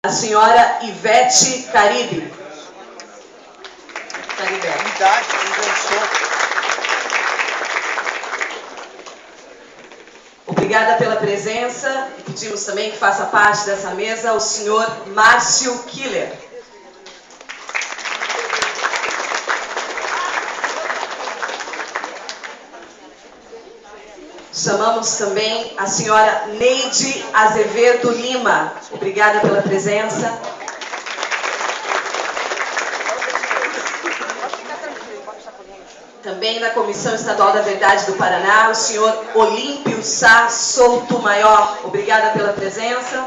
A senhora Ivete Caribe. Obrigada pela presença. E pedimos também que faça parte dessa mesa o senhor Márcio Killer. Chamamos também a senhora Neide Azevedo Lima. Obrigada pela presença. Também na Comissão Estadual da Verdade do Paraná, o senhor Olímpio Sá Souto Maior. Obrigada pela presença.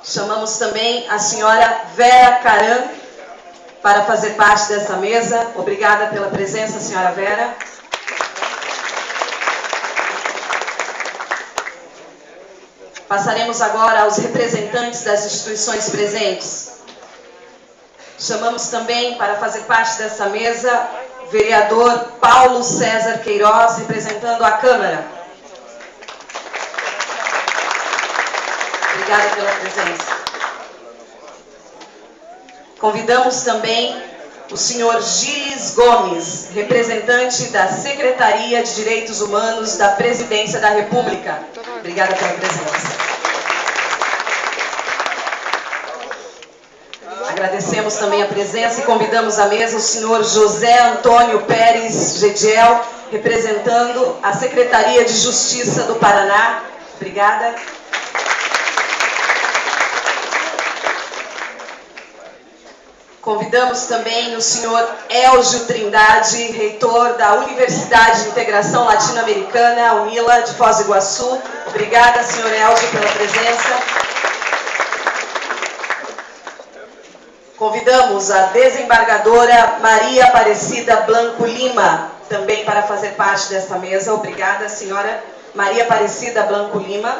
Chamamos também a senhora Vera Caran para fazer parte dessa mesa. Obrigada pela presença, senhora Vera. Passaremos agora aos representantes das instituições presentes. Chamamos também para fazer parte dessa mesa o vereador Paulo César Queiroz, representando a Câmara. Obrigada pela presença. Convidamos também o senhor Gilles Gomes, representante da Secretaria de Direitos Humanos da Presidência da República. Obrigada pela presença. Agradecemos também a presença e convidamos à mesa o senhor José Antônio Pérez Gediel, representando a Secretaria de Justiça do Paraná. Obrigada. Convidamos também o senhor Elgio Trindade, reitor da Universidade de Integração Latino-Americana, UNILA, de Foz do Iguaçu. Obrigada, senhor Elgio, pela presença. Convidamos a desembargadora Maria Aparecida Blanco Lima, também para fazer parte desta mesa. Obrigada, senhora Maria Aparecida Blanco Lima.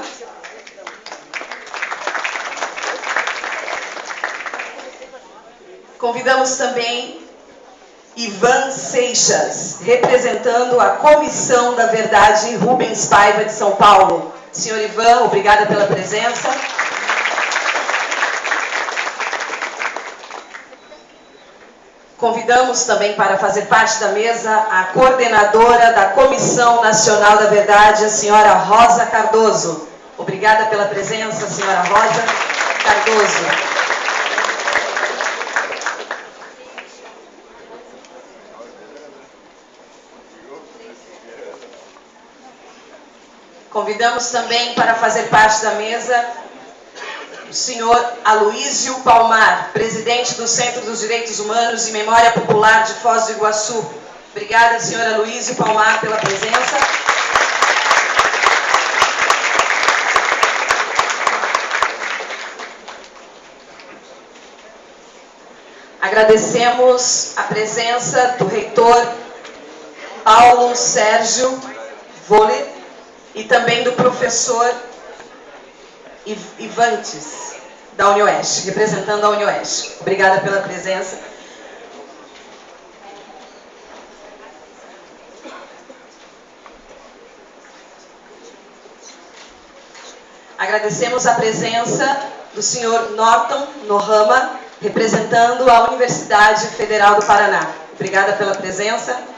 Convidamos também Ivan Seixas, representando a Comissão da Verdade Rubens Paiva de São Paulo. Senhor Ivan, obrigada pela presença. Convidamos também para fazer parte da mesa a coordenadora da Comissão Nacional da Verdade, a senhora Rosa Cardoso. Obrigada pela presença, senhora Rosa Cardoso. Convidamos também para fazer parte da mesa o senhor Aloísio Palmar, presidente do Centro dos Direitos Humanos e Memória Popular de Foz do Iguaçu. Obrigada, senhor Aloísio Palmar, pela presença. Agradecemos a presença do reitor Paulo Sérgio Voller e também do professor Ivantes, da UniOeste, representando a UniOeste. Obrigada pela presença. Agradecemos a presença do senhor Norton Nohama, representando a Universidade Federal do Paraná. Obrigada pela presença.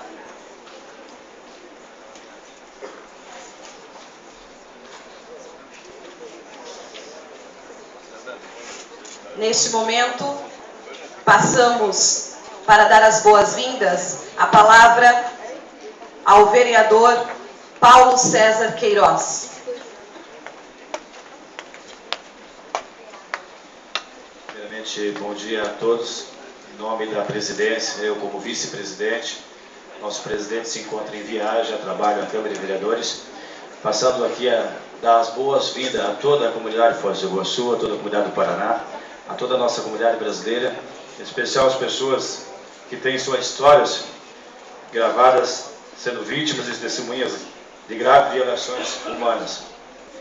Neste momento, passamos para dar as boas-vindas a palavra ao vereador Paulo César Queiroz. Primeiramente, bom dia a todos. Em nome da presidência, eu como vice-presidente, nosso presidente se encontra em viagem, a trabalho na Câmara de Vereadores, passando aqui a dar as boas-vindas a toda a comunidade de Foz do Iguaçu, a toda a comunidade do Paraná, a toda a nossa comunidade brasileira, em especial as pessoas que têm suas histórias gravadas, sendo vítimas e testemunhas de graves violações humanas.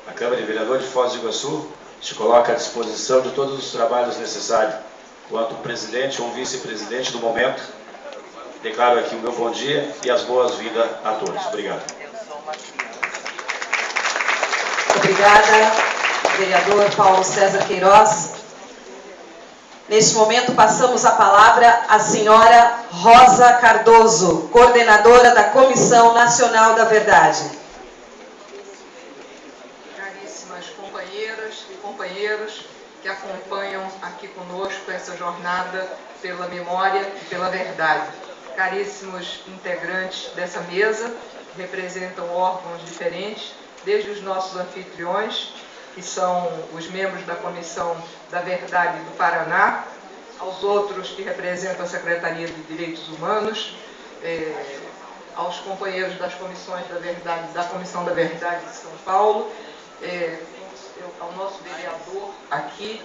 A Câmara de Vereadores de Foz do Iguaçu se coloca à disposição de todos os trabalhos necessários. Quanto presidente ou vice-presidente do momento, declaro aqui o meu bom dia e as boas-vindas a todos. Obrigado. Obrigada, vereador Paulo César Queiroz. Neste momento, passamos a palavra à senhora Rosa Cardoso, coordenadora da Comissão Nacional da Verdade. Caríssimas companheiras e companheiros que acompanham aqui conosco essa jornada pela memória e pela verdade. Caríssimos integrantes dessa mesa, que representam órgãos diferentes, desde os nossos anfitriões, que são os membros da Comissão da Verdade do Paraná, aos outros que representam a Secretaria de Direitos Humanos, aos companheiros das Comissões da Verdade, da Comissão da Verdade de São Paulo, ao nosso vereador aqui,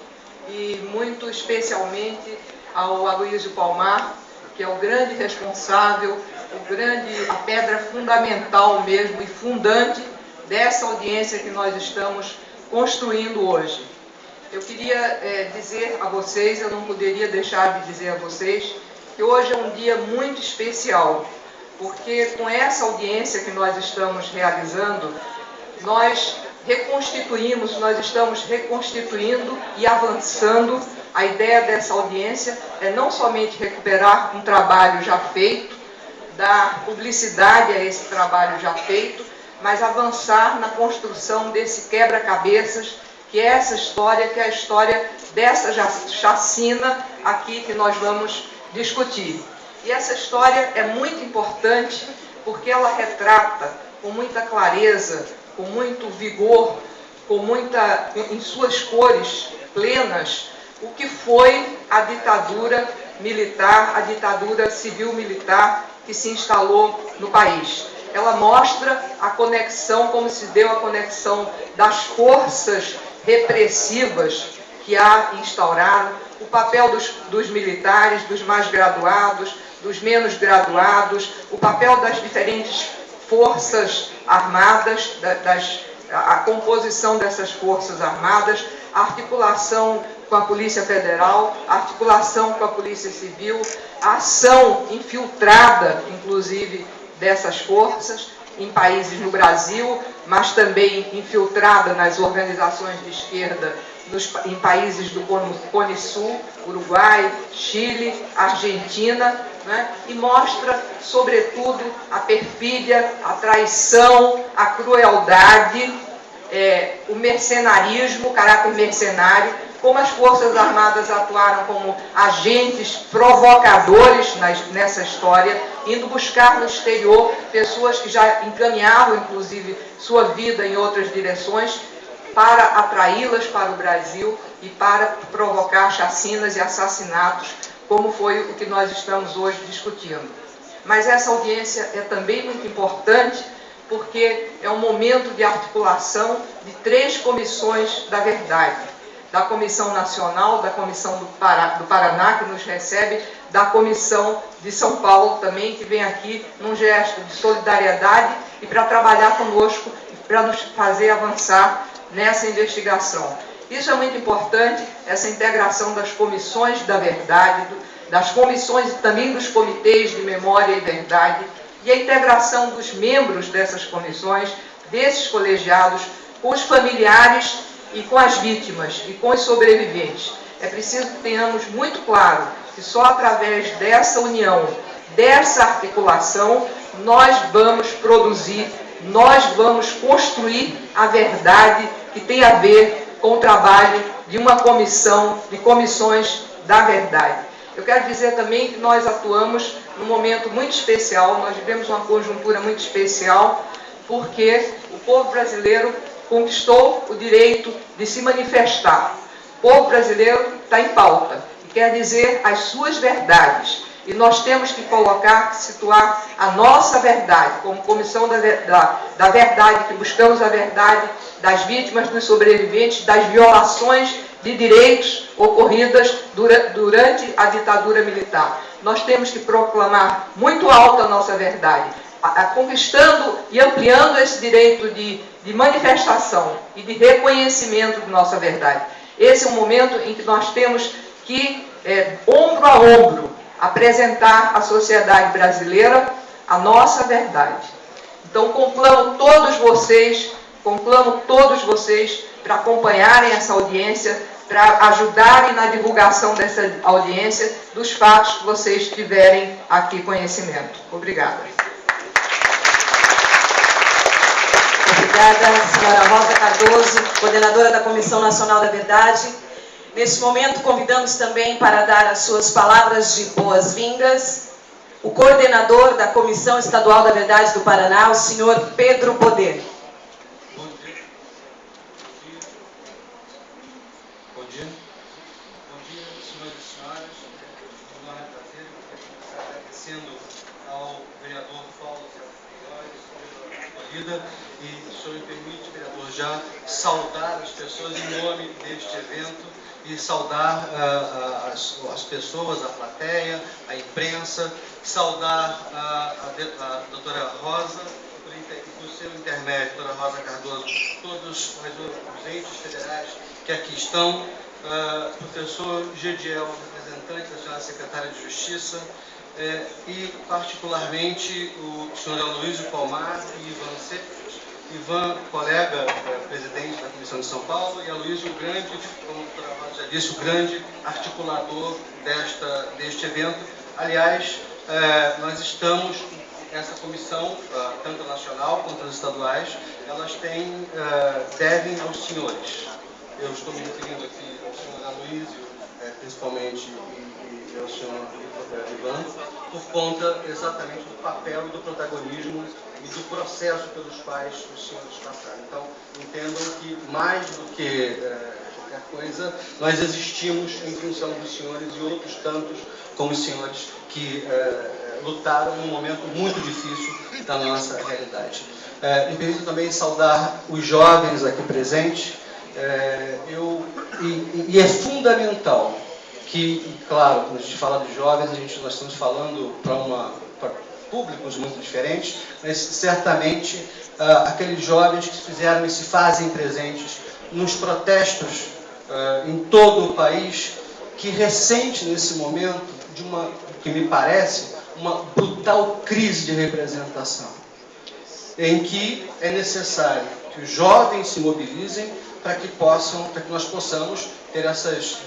e muito especialmente ao Aloísio Palmar, que é o grande responsável, a pedra fundamental mesmo e fundante dessa audiência que nós estamos construindo hoje. Eu queria dizer a vocês, eu não poderia deixar de dizer a vocês, que hoje é um dia muito especial, porque com essa audiência que nós estamos realizando, nós estamos reconstituindo e avançando. A ideia dessa audiência é não somente recuperar um trabalho já feito, dar publicidade a esse trabalho já feito, mas avançar na construção desse quebra-cabeças, que é essa história, que é a história dessa chacina aqui que nós vamos discutir. E essa história é muito importante porque ela retrata com muita clareza, com muito vigor, em suas cores plenas, o que foi a ditadura militar, a ditadura civil-militar que se instalou no país. Ela mostra a conexão, como se deu a conexão das forças repressivas que há instaurado, o papel dos militares, dos mais graduados, dos menos graduados, o papel das diferentes forças armadas, a composição dessas forças armadas, a articulação com a Polícia Federal, a articulação com a Polícia Civil, a ação infiltrada, inclusive, dessas forças em países no Brasil, mas também infiltrada nas organizações de esquerda em países do Cone Sul, Uruguai, Chile, Argentina, né? E mostra, sobretudo, a perfídia, a traição, a crueldade, o mercenarismo, o caráter mercenário, como as Forças Armadas atuaram como agentes provocadores nessa história, indo buscar no exterior pessoas que já encaminhavam, inclusive, sua vida em outras direções, para atraí-las para o Brasil e para provocar chacinas e assassinatos, como foi o que nós estamos hoje discutindo. Mas essa audiência é também muito importante, porque é um momento de articulação de 3 comissões da verdade. Da Comissão Nacional, da Comissão do Paraná, que nos recebe, da Comissão de São Paulo também, que vem aqui num gesto de solidariedade e para trabalhar conosco, para nos fazer avançar nessa investigação. Isso é muito importante, essa integração das comissões da verdade, das comissões e também dos comitês de memória e verdade, e a integração dos membros dessas comissões, desses colegiados, com os familiares e com as vítimas e com os sobreviventes. É preciso que tenhamos muito claro que só através dessa união, dessa articulação, nós vamos produzir, nós vamos construir a verdade que tem a ver com o trabalho de uma comissão, de comissões da verdade. Eu quero dizer também que nós atuamos num momento muito especial, nós vivemos uma conjuntura muito especial, porque o povo brasileiro conquistou o direito de se manifestar. O povo brasileiro está em pauta e quer dizer as suas verdades. E nós temos que situar a nossa verdade, como comissão da verdade, que buscamos a verdade das vítimas, dos sobreviventes, das violações de direitos ocorridas durante a ditadura militar. Nós temos que proclamar muito alto a nossa verdade, conquistando e ampliando esse direito de manifestação e de reconhecimento de nossa verdade. Esse é um momento em que nós temos que, ombro a ombro, apresentar à sociedade brasileira a nossa verdade. Então, conclamo todos vocês conclamo todos vocês para acompanharem essa audiência, para ajudarem na divulgação dessa audiência, dos fatos que vocês tiverem aqui conhecimento. Obrigada. Obrigada, senhora Rosa Cardoso, coordenadora da Comissão Nacional da Verdade. Neste momento, convidamos também para dar as suas palavras de boas-vindas o coordenador da Comissão Estadual da Verdade do Paraná, o senhor Pedro Poder. Bom dia. Bom dia. Bom dia, senhores e senhoras. É um enorme prazer começar agradecendo ao vereador Paulo pela escolhida. E o senhor me permite, vereador, já saudar as pessoas em nome deste evento e saudar as pessoas, a plateia, a imprensa, saudar a doutora Rosa, por seu intermédio, doutora Rosa Cardoso, todos os entes federais que aqui estão, professor Gediel, representante da senhora secretária de Justiça, e particularmente o senhor Aloysio Palmar e Ivan, colega, presidente da Comissão de São Paulo, e Aloysio, o grande, como a doutora Rosa já disse, o grande articulador deste evento. Aliás, nós estamos, essa comissão, tanto a nacional quanto as estaduais, elas devem aos senhores. Eu estou me referindo aqui ao senhor Aloysio, principalmente, e ao senhor Ivan, por conta exatamente do papel e do protagonismo e do processo pelos quais os senhores passaram. Então, entendam que, mais do que qualquer coisa, nós existimos em função dos senhores e outros tantos como os senhores que lutaram num momento muito difícil da nossa realidade. Me permito também saudar os jovens aqui presentes, e é fundamental que, claro, quando a gente fala de jovens, nós estamos falando para públicos muito diferentes, mas certamente aqueles jovens que fizeram e se fazem presentes nos protestos em todo o país, que ressente nesse momento de que me parece, uma brutal crise de representação, em que é necessário que os jovens se mobilizem para que nós possamos ter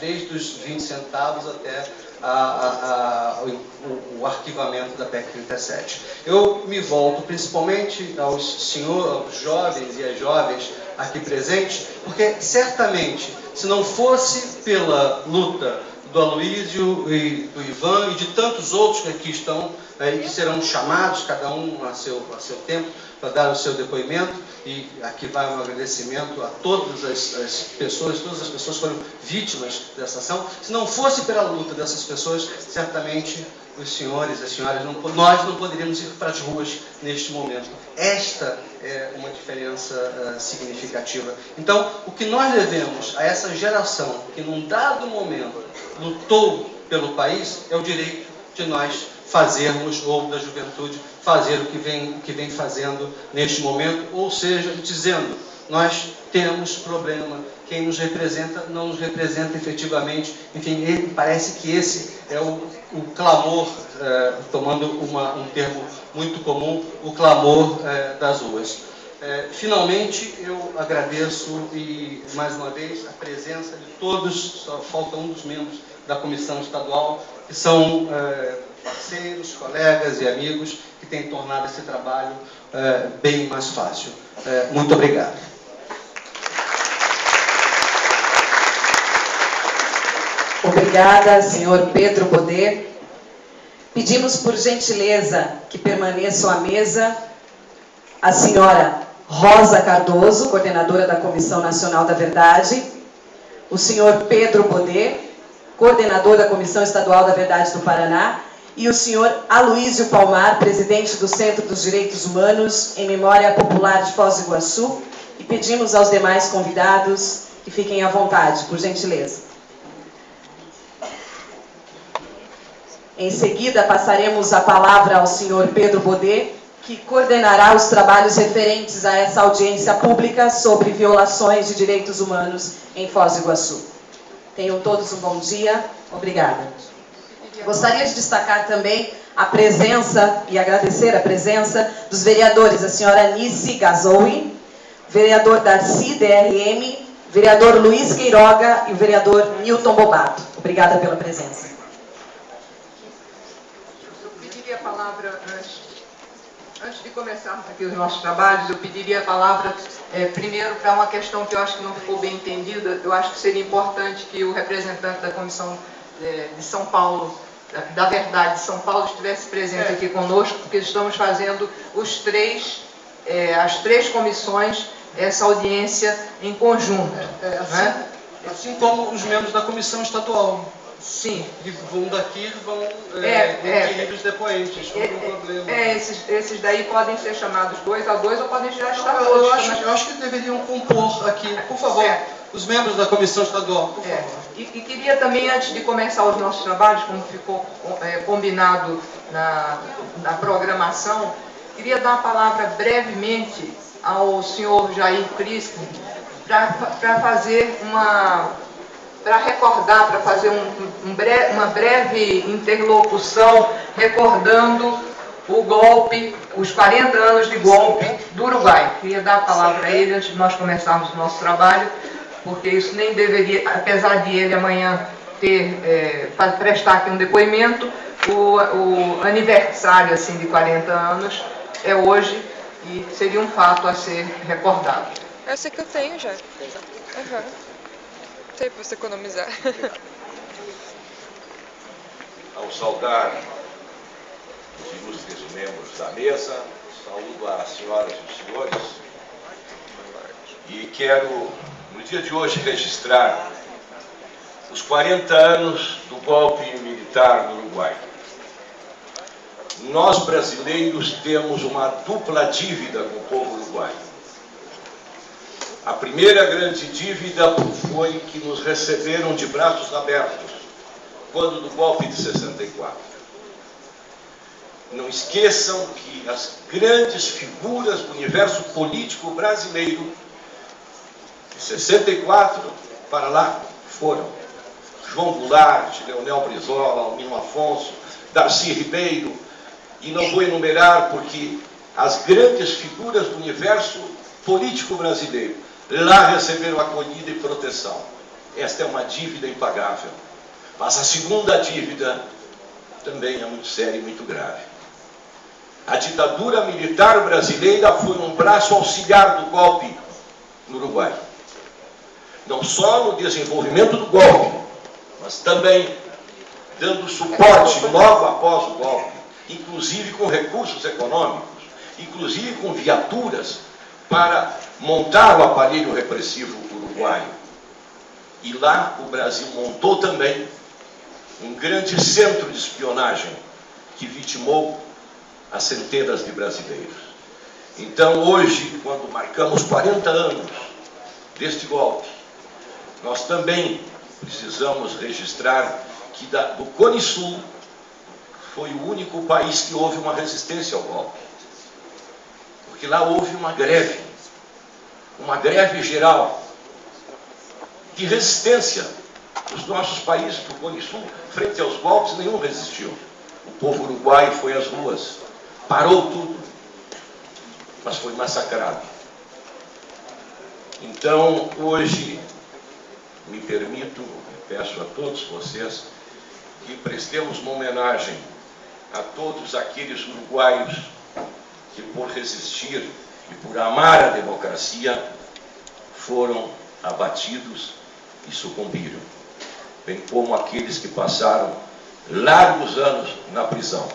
desde os 20 centavos até o arquivamento da PEC 37. Eu me volto principalmente aos jovens e às jovens aqui presentes, porque certamente, se não fosse pela luta do Aloysio e do Ivan e de tantos outros que aqui estão e que serão chamados, cada um a seu tempo, para dar o seu depoimento, e aqui vai um agradecimento a todas as pessoas que foram vítimas dessa ação. Se não fosse pela luta dessas pessoas, certamente os senhores e as senhoras, nós não poderíamos ir para as ruas neste momento. Esta é uma diferença significativa. Então, o que nós devemos a essa geração que num dado momento lutou pelo país é o direito de nós fazermos, ou da juventude fazer o que vem fazendo neste momento, ou seja, dizendo, nós temos problema, quem nos representa não nos representa efetivamente. Enfim, parece que esse é o clamor, tomando um termo muito comum, o clamor das ruas. Finalmente, eu agradeço mais uma vez a presença de todos, só falta um dos membros da Comissão Estadual, que são parceiros, colegas e amigos que têm tornado esse trabalho bem mais fácil. Muito obrigado. Obrigada, senhor Pedro Poder. Pedimos, por gentileza, que permaneçam à mesa a senhora Rosa Cardoso, coordenadora da Comissão Nacional da Verdade, o senhor Pedro Poder, coordenador da Comissão Estadual da Verdade do Paraná, e o senhor Aloysio Palmar, presidente do Centro dos Direitos Humanos em Memória Popular de Foz do Iguaçu, e pedimos aos demais convidados que fiquem à vontade, por gentileza. Em seguida, passaremos a palavra ao senhor Pedro Poder, que coordenará os trabalhos referentes a essa audiência pública sobre violações de direitos humanos em Foz do Iguaçu. Tenham todos um bom dia. Obrigada. Gostaria de destacar também a presença e agradecer a presença dos vereadores, a senhora Nice Gazoui, vereador Darcy, DRM, vereador Luiz Queiroga e o vereador Newton Bobato. Obrigada pela presença. Eu pediria a palavra, antes de começarmos aqui os nossos trabalhos, eu pediria a palavra primeiro para uma questão que eu acho que não ficou bem entendida. Eu acho que seria importante que o representante da Comissão de São Paulo, da Verdade de São Paulo, estivesse presente aqui conosco, porque estamos fazendo as três comissões, essa audiência em conjunto. Assim como os membros da comissão estadual. Sim. Que vão daqui e vão inquirir os depoentes. Não tem problema. Esses daí podem ser chamados 2 a 2 ou podem já estar todos. Eu acho que deveriam compor aqui, por favor, os membros da comissão estadual, por favor. E queria também, antes de começar os nossos trabalhos, como ficou combinado na programação, queria dar a palavra brevemente ao senhor Jair Crispin para fazer para recordar, para fazer uma breve interlocução recordando o golpe, os 40 anos de golpe do Uruguai. Queria dar a palavra a ele antes de nós começarmos o nosso trabalho, porque isso nem deveria, apesar de ele amanhã prestar aqui um depoimento, o aniversário assim, de 40 anos é hoje e seria um fato a ser recordado. Essa que eu tenho já. Uhum. Tem para você economizar. Ao saudar os ilustres membros da mesa, saúdo as senhoras e os senhores e quero, no dia de hoje, registrar os 40 anos do golpe militar no Uruguai. Nós, brasileiros, temos uma dupla dívida com o povo uruguaio. A primeira grande dívida foi que nos receberam de braços abertos quando do golpe de 64. Não esqueçam que as grandes figuras do universo político brasileiro de 64 para lá foram João Goulart, Leonel Brizola, Albino Afonso, Darcy Ribeiro, e não vou enumerar porque as grandes figuras do universo político brasileiro lá receberam acolhida e proteção. Esta é uma dívida impagável. Mas a segunda dívida também é muito séria e muito grave. A ditadura militar brasileira foi um braço auxiliar do golpe no Uruguai. Não só no desenvolvimento do golpe, mas também dando suporte logo após o golpe, inclusive com recursos econômicos, inclusive com viaturas para montar o aparelho repressivo uruguaio. E lá o Brasil montou também um grande centro de espionagem que vitimou as centenas de brasileiros. Então hoje, quando marcamos 40 anos deste golpe, nós também precisamos registrar que do Cone Sul foi o único país que houve uma resistência ao golpe. Porque lá houve uma greve geral de resistência dos nossos países do Cone Sul frente aos golpes. Nenhum resistiu. O povo uruguaio foi às ruas, parou tudo, mas foi massacrado. Então, hoje, me permito, peço a todos vocês, que prestemos uma homenagem a todos aqueles uruguaios que, por resistir e por amar a democracia, foram abatidos e sucumbiram, bem como aqueles que passaram largos anos na prisão.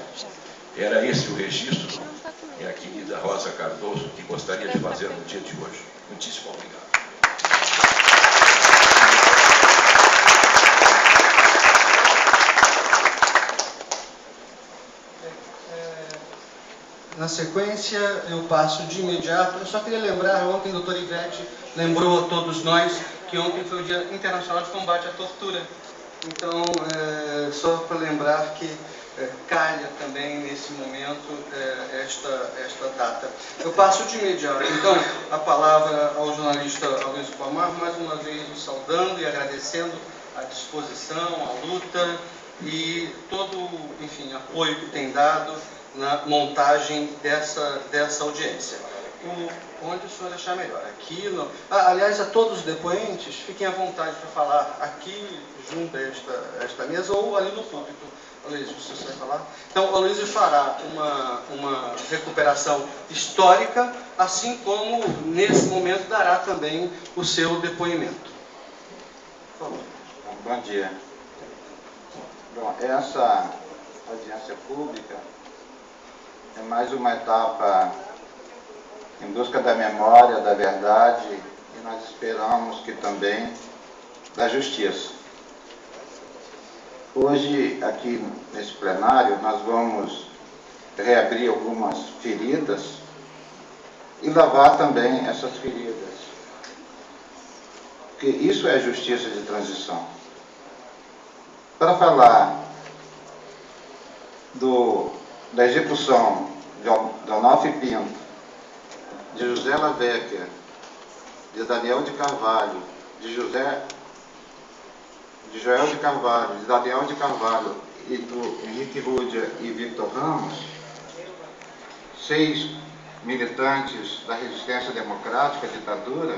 Era esse o registro, minha querida Rosa Cardoso, que gostaria de fazer no dia de hoje. Muitíssimo obrigado. Na sequência, eu passo de imediato. Eu só queria lembrar, ontem o doutor Ivete lembrou a todos nós que ontem foi o Dia Internacional de Combate à Tortura. Então, só para lembrar que calha também nesse momento esta data. Eu passo de imediato, então, a palavra ao jornalista Aloysio Palmar, mais uma vez o saudando e agradecendo a disposição, a luta e todo, enfim, apoio que tem dado na montagem dessa audiência. onde o senhor achar melhor. Aqui, aliás, a todos os depoentes, fiquem à vontade para falar aqui, junto a esta mesa, ou ali no púlpito. Aloysio, você vai falar? Então, o Aloysio fará uma recuperação histórica, assim como, nesse momento, dará também o seu depoimento. Por favor. Bom dia. Bom, essa audiência pública é mais uma etapa em busca da memória, da verdade, e nós esperamos que também da justiça. Hoje, aqui nesse plenário, nós vamos reabrir algumas feridas e lavar também essas feridas. Porque isso é justiça de transição. Para falar da execução de Onofre Pinto, de José Lavecchia, de Daniel de Carvalho, de Joel de Carvalho, de Daniel de Carvalho e do Henrique Rúdia e Victor Ramos, 6 militantes da resistência democrática à ditadura,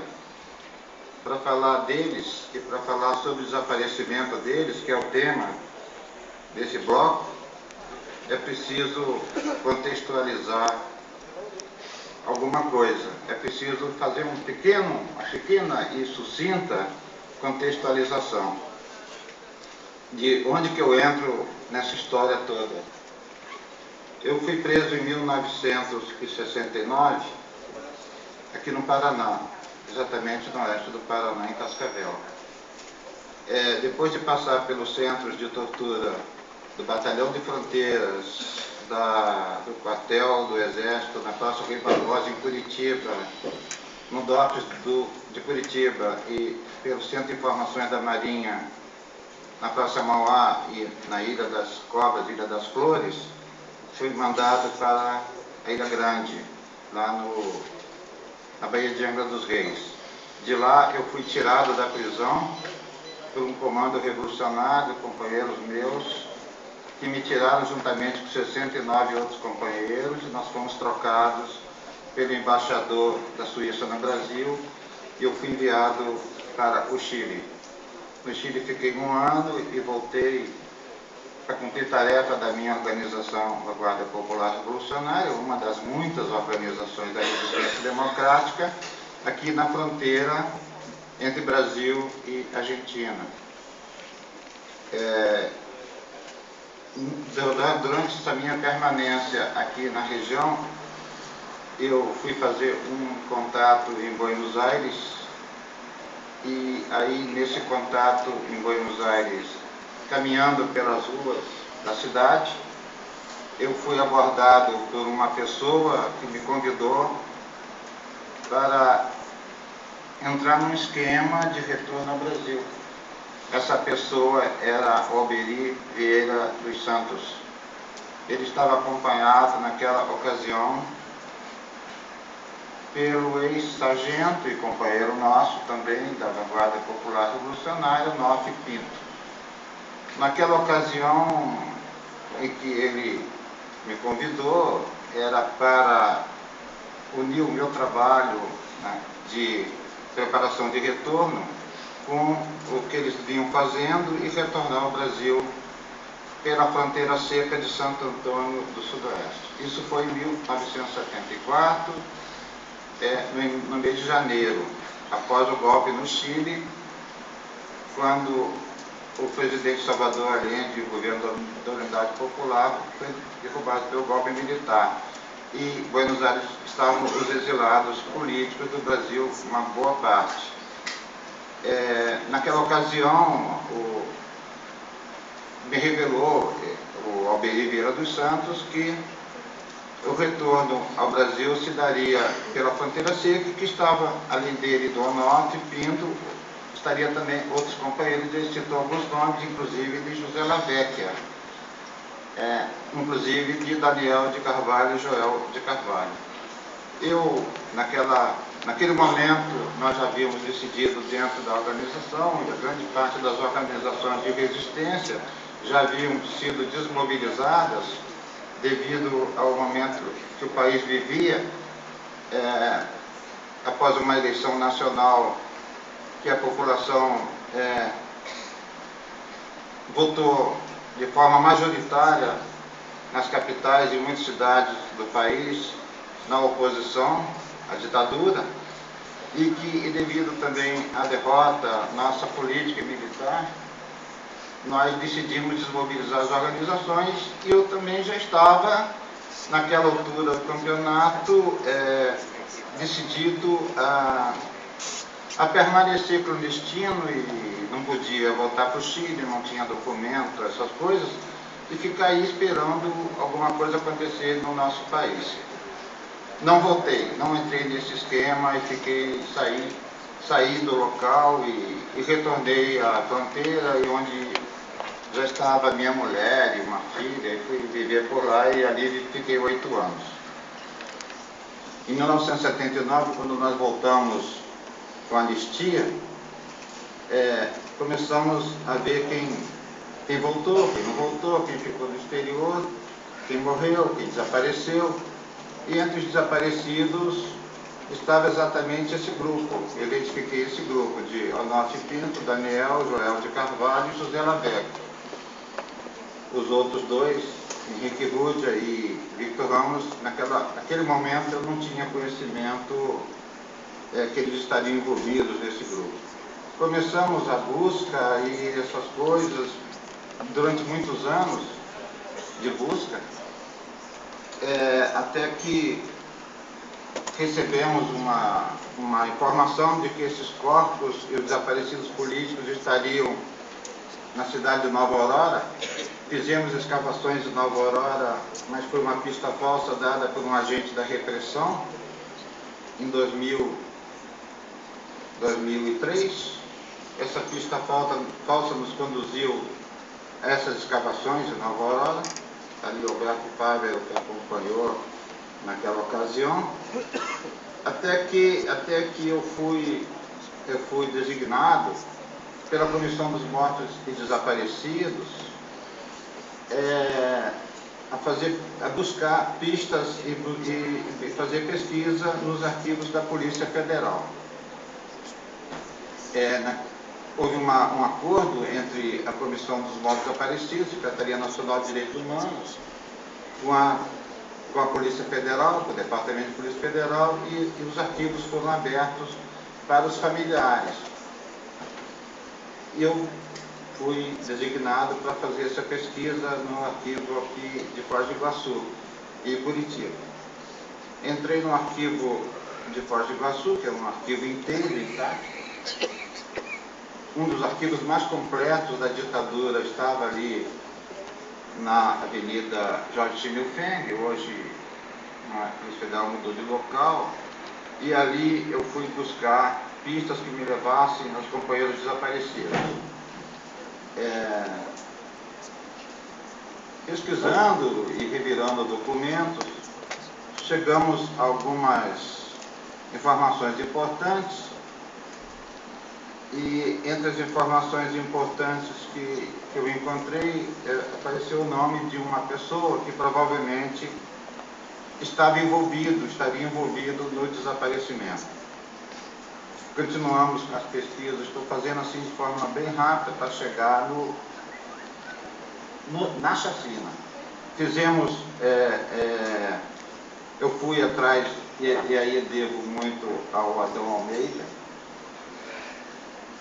para falar deles e para falar sobre o desaparecimento deles, que é o tema desse bloco, é preciso contextualizar alguma coisa. É preciso fazer uma pequena e sucinta contextualização de onde que eu entro nessa história toda. Eu fui preso em 1969, aqui no Paraná, exatamente no oeste do Paraná, em Cascavel. Depois de passar pelos centros de tortura do Batalhão de Fronteiras, do quartel do Exército, na Praça Rui Barbosa, em Curitiba, no DOPS de Curitiba, e pelo Centro de Informações da Marinha, na Praça Mauá e na Ilha das Cobras, Ilha das Flores, fui mandado para a Ilha Grande, lá na Baía de Angra dos Reis. De lá eu fui tirado da prisão por um comando revolucionário, companheiros meus, que me tiraram juntamente com 69 outros companheiros, e nós fomos trocados pelo embaixador da Suíça no Brasil, e eu fui enviado para o Chile. No Chile fiquei 1 ano e voltei para cumprir tarefa da minha organização, a Guarda Popular Revolucionária, uma das muitas organizações da resistência democrática, aqui na fronteira entre Brasil e Argentina. Durante essa minha permanência aqui na região, eu fui fazer um contato em Buenos Aires, e aí nesse contato em Buenos Aires, caminhando pelas ruas da cidade, eu fui abordado por uma pessoa que me convidou para entrar num esquema de retorno ao Brasil. Essa pessoa era Alberi Vieira dos Santos. Ele estava acompanhado naquela ocasião pelo ex-sargento e companheiro nosso também da Vanguarda Popular Revolucionária, Onofre Pinto. Naquela ocasião em que ele me convidou, era para unir o meu trabalho, né, de preparação de retorno com o que eles vinham fazendo e retornar ao Brasil pela fronteira seca de Santo Antônio do Sudoeste. Isso foi em 1974, no mês de janeiro, após o golpe no Chile, quando o presidente Salvador Allende e o governo da Unidade Popular foi derrubado pelo golpe militar. E Buenos Aires estavam os exilados políticos do Brasil, uma boa parte. Naquela ocasião, me revelou o Alberi Vieira dos Santos que o retorno ao Brasil se daria pela fronteira seca, que estava, além dele, do Onofre Pinto, estaria também outros companheiros. Ele citou alguns nomes, inclusive de José Lavecchia, inclusive de Daniel de Carvalho e Joel de Carvalho. Naquele momento, nós já havíamos decidido dentro da organização, e a grande parte das organizações de resistência já haviam sido desmobilizadas devido ao momento que o país vivia, após uma eleição nacional que a população votou de forma majoritária nas capitais e muitas cidades do país na oposição à ditadura, e que, devido também à derrota nossa política e militar, nós decidimos desmobilizar as organizações, e eu também já estava, naquela altura do campeonato, decidido a permanecer clandestino, e não podia voltar para o Chile, não tinha documento, essas coisas, e ficar aí esperando alguma coisa acontecer no nosso país. Não voltei, não entrei nesse esquema e saí do local e retornei à fronteira, e onde já estava minha mulher e uma filha, e fui viver por lá, e ali fiquei 8 anos. Em 1979, quando nós voltamos com a anistia, começamos a ver quem voltou, quem não voltou, quem ficou no exterior, quem morreu, quem desapareceu. E entre os desaparecidos estava exatamente esse grupo. Eu identifiquei esse grupo de Onofre Pinto, Daniel, Joel de Carvalho e José Laveco. Os outros dois, Henrique Rúdia e Victor Ramos, naquele momento eu não tinha conhecimento que eles estariam envolvidos nesse grupo. Começamos a busca e essas coisas durante muitos anos de busca, até que recebemos uma informação de que esses corpos e os desaparecidos políticos estariam na cidade de Nova Aurora. Fizemos escavações em Nova Aurora, mas foi uma pista falsa dada por um agente da repressão em 2003. Essa pista falsa nos conduziu a essas escavações em Nova Aurora. Ali o Alberto Fávero que acompanhou naquela ocasião, até que eu fui designado pela Comissão dos Mortos e Desaparecidos a buscar pistas e fazer pesquisa nos arquivos da Polícia Federal. Houve um acordo entre a Comissão dos Mortos Desaparecidos, Secretaria Nacional de Direitos Humanos, com a Polícia Federal, com o Departamento de Polícia Federal, e os arquivos foram abertos para os familiares. E eu fui designado para fazer essa pesquisa no arquivo aqui de Foz do Iguaçu e Curitiba. Entrei no arquivo de Foz do Iguaçu, que é um arquivo inteiro, intacto. Um dos arquivos mais completos da ditadura estava ali na Avenida Jorge Schimmelfeng, hoje a Polícia Federal mudou de local, e ali eu fui buscar pistas que me levassem aos companheiros desaparecidos. Pesquisando e revirando documentos, chegamos a algumas informações importantes. E entre as informações importantes que eu encontrei, apareceu o nome de uma pessoa que provavelmente estaria envolvido no desaparecimento. Continuamos com as pesquisas, estou fazendo assim de forma bem rápida para chegar na chacina. Fizemos, eu fui atrás, e aí devo muito ao Adão Almeida.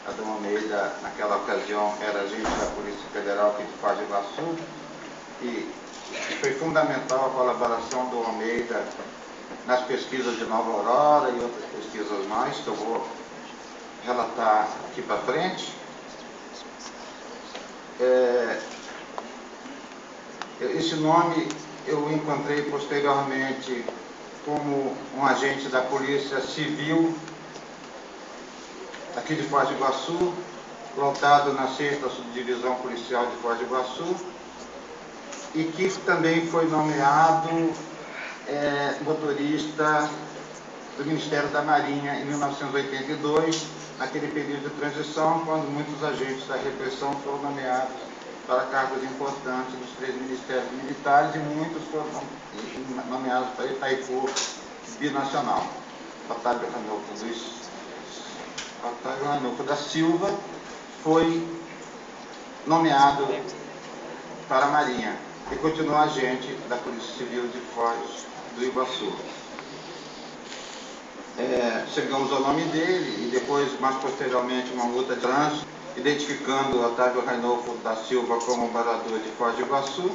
Adão Almeida, naquela ocasião, era agente da Polícia Federal aqui de Foz do Iguaçu, e foi fundamental a colaboração do Almeida nas pesquisas de Nova Aurora e outras pesquisas mais, que eu vou relatar aqui para frente. Esse nome eu encontrei posteriormente como um agente da Polícia Civil aqui de Foz do Iguaçu, lotado na 6ª Subdivisão Policial de Foz do Iguaçu, e que também foi nomeado motorista do Ministério da Marinha em 1982, naquele período de transição, quando muitos agentes da repressão foram nomeados para cargos importantes nos 3 ministérios militares, e muitos foram nomeados para Itaipu binacional. Otávio Ranulfo da Silva foi nomeado para a Marinha e continua agente da Polícia Civil de Foz do Iguaçu. Chegamos ao nome dele e depois, mais posteriormente, uma multa de trânsito, identificando Otávio Ranulfo da Silva como morador de Foz do Iguaçu.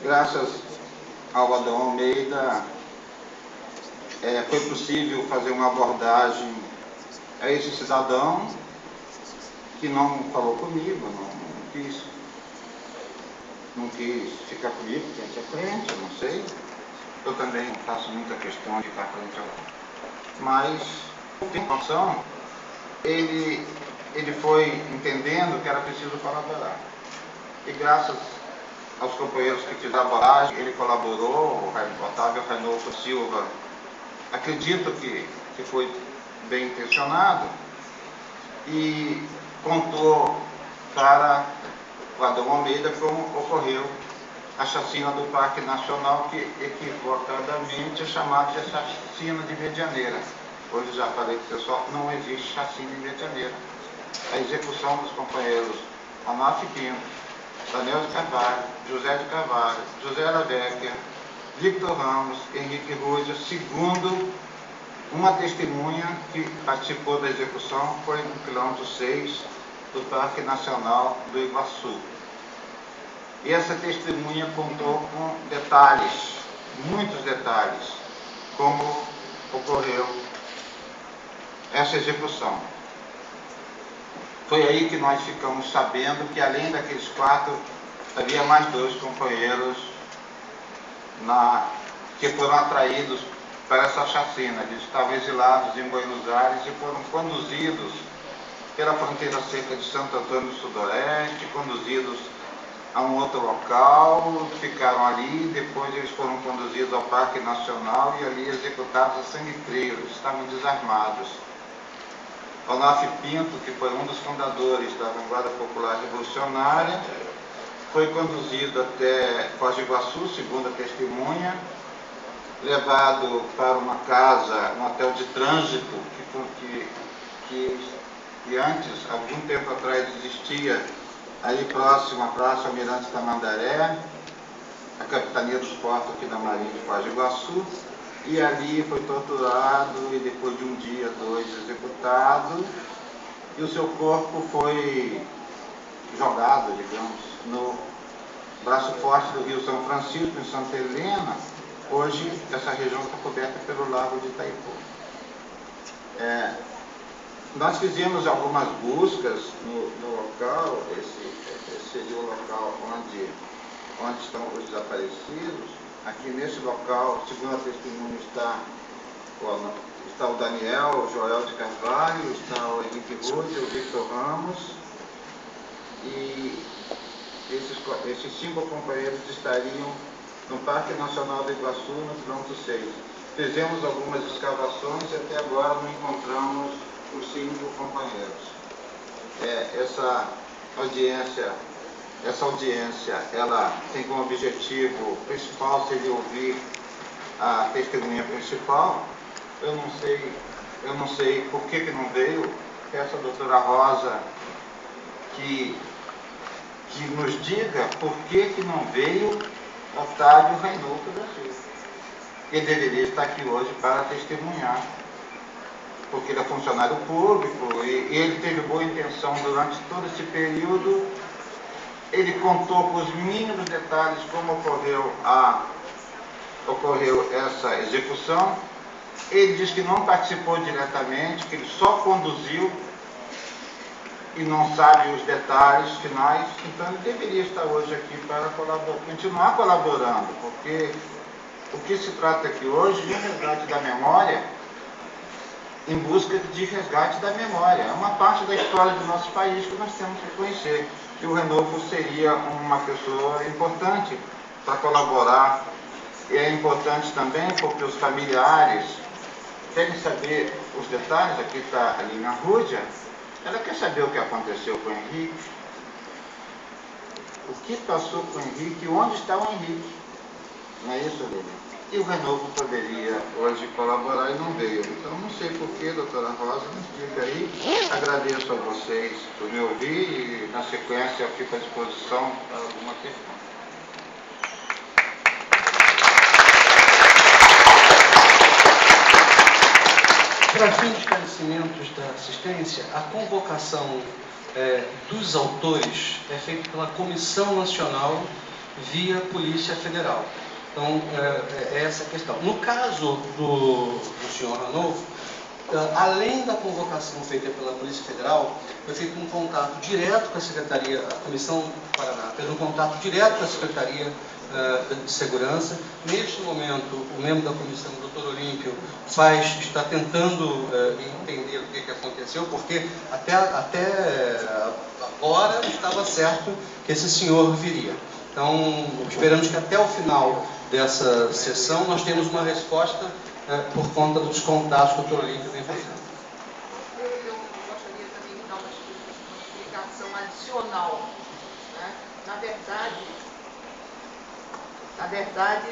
Graças ao Adão Almeida, foi possível fazer uma abordagem a esse cidadão que não falou comigo, não quis ficar comigo frente a frente, eu não sei. Eu também faço muita questão de ficar frente a frente. Mas, tem noção, ele foi entendendo que era preciso colaborar. E graças aos companheiros que fizeram a abordagem, ele colaborou, o Otávio Ranulfo Silva, acredito que foi bem intencionado, e contou para o Adão Almeida como ocorreu a chacina do Parque Nacional, que equivocadamente é chamada de chacina de Medianeira. Hoje já falei com o pessoal, não existe chacina em Medianeira. A execução dos companheiros Onofre Pinto, Daniel de Carvalho, José de Carvalho, José Arabecker, Victor Ramos, Henrique Rúdia, segundo uma testemunha que participou da execução, foi no quilômetro 6 do Parque Nacional do Iguaçu. E essa testemunha contou com detalhes, muitos detalhes, como ocorreu essa execução. Foi aí que nós ficamos sabendo que, além daqueles 4, havia mais 2 companheiros que foram atraídos para essa chacina. Eles estavam exilados em Buenos Aires e foram conduzidos pela fronteira seca de Santo Antônio do Sudoeste, conduzidos a um outro local, ficaram ali, depois eles foram conduzidos ao Parque Nacional e ali executados a sangue frio, eles estavam desarmados. Onofre Pinto, que foi um dos fundadores da Vanguarda Popular Revolucionária, foi conduzido até Foz do Iguaçu, segundo a testemunha, levado para uma casa, um hotel de trânsito, que antes, algum tempo atrás, existia ali próximo à Praça Almirante Tamandaré, a Capitania dos Portos aqui da Marinha de Foz do Iguaçu, e ali foi torturado e depois de 1 dia, 2, executado, e o seu corpo foi jogado, digamos, no braço forte do Rio São Francisco, em Santa Helena. Hoje, essa região está coberta pelo Lago de Itaipu. Nós fizemos algumas buscas no local, esse seria o local onde estão os desaparecidos. Aqui nesse local, segundo a testemunha, está o Daniel, o Joel de Carvalho, está o Henrique Rúdia, o Victor Ramos, e esses 5 companheiros estariam no Parque Nacional do Iguaçu, no quilômetro 6. Fizemos algumas escavações e até agora não encontramos os 5 companheiros. Essa audiência, ela tem como objetivo principal seria ouvir a testemunha principal. Eu não sei por que não veio. Peço à doutora Rosa que nos diga por que não veio Otávio Ranulfo da Silva. Ele deveria estar aqui hoje para testemunhar, porque ele é funcionário público e ele teve boa intenção durante todo esse período. Ele contou com os mínimos detalhes como ocorreu essa execução. Ele diz que não participou diretamente, que ele só conduziu e não sabe os detalhes finais. Então ele deveria estar hoje aqui para continuar colaborando, porque o que se trata aqui hoje é resgate da memória, em busca de resgate da memória. É uma parte da história do nosso país que nós temos que conhecer. E o Ranulfo seria uma pessoa importante para colaborar. E é importante também porque os familiares querem saber os detalhes. Aqui está a Lina Rúdia, ela quer saber o que aconteceu com o Henrique, o que passou com o Henrique, onde está o Henrique. Não é isso, Lina? E o Renovo poderia hoje colaborar e não veio. Então, não sei porquê, doutora Rosa, me explica aí. Agradeço a vocês por me ouvir e, na sequência, eu fico à disposição para alguma questão. Para fins de esclarecimentos da assistência, a convocação dos autores é feita pela Comissão Nacional via Polícia Federal. Então, é essa a questão. No caso do senhor Ranolfo, além da convocação feita pela Polícia Federal, foi feito um contato direto com a Secretaria, a Comissão do Paraná fez um contato direto com a Secretaria de Segurança. Neste momento, o membro da comissão, o Dr. Olímpio, está tentando entender o que aconteceu, porque até agora estava certo que esse senhor viria. Então, esperamos que até o final dessa sessão nós tenhamos uma resposta por conta dos contatos que o Dr. Olímpio vem fazendo. Eu gostaria também de dar uma explicação adicional. Né? Na verdade,